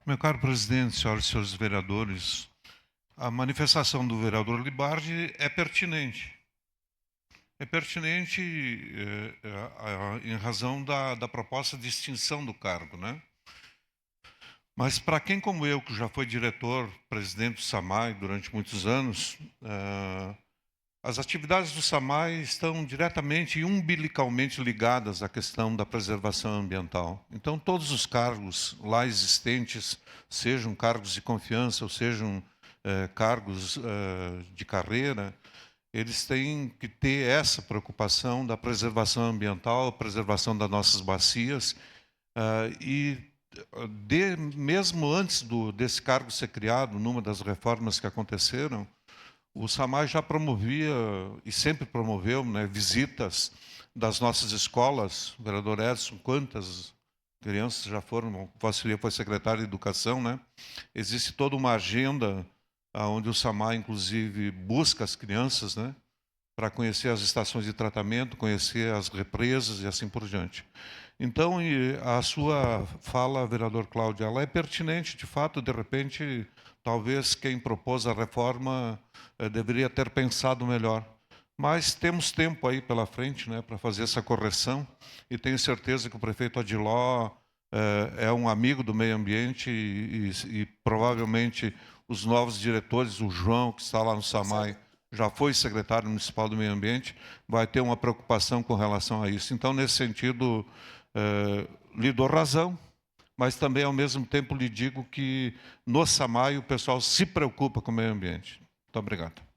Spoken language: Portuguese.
Meu caro presidente, senhoras e senhores vereadores, a manifestação do vereador Libardi é pertinente. É pertinente em razão da proposta de extinção do cargo, né? Mas para quem como eu, que já foi diretor, presidente do SAMAI durante muitos anos, as atividades do SAMAI estão diretamente e umbilicalmente ligadas à questão da preservação ambiental. Então, todos os cargos lá existentes, sejam cargos de confiança ou sejam cargos de carreira, eles têm que ter essa preocupação da preservação ambiental, preservação das nossas bacias, mesmo antes desse cargo ser criado, numa das reformas que aconteceram, o SAMAI já promovia e sempre promoveu, né, visitas das nossas escolas. O vereador Edson, quantas crianças já foram? O Vossa Senhoria foi secretário de Educação, né? Existe toda uma agenda onde o SAMAI, inclusive, busca as crianças, né, para conhecer as estações de tratamento, conhecer as represas e assim por diante. Então, a sua fala, vereador Cláudio, ela é pertinente, de fato, de repente, talvez quem propôs a reforma deveria ter pensado melhor. Mas temos tempo aí pela frente, né, para fazer essa correção, e tenho certeza que o prefeito Adiló é um amigo do meio ambiente e provavelmente os novos diretores, o João, que está lá no SAMAI, já foi secretário municipal do meio ambiente, vai ter uma preocupação com relação a isso. Então, nesse sentido, lhe dou razão, mas também, ao mesmo tempo, lhe digo que no SAMAI o pessoal se preocupa com o meio ambiente. Muito obrigado.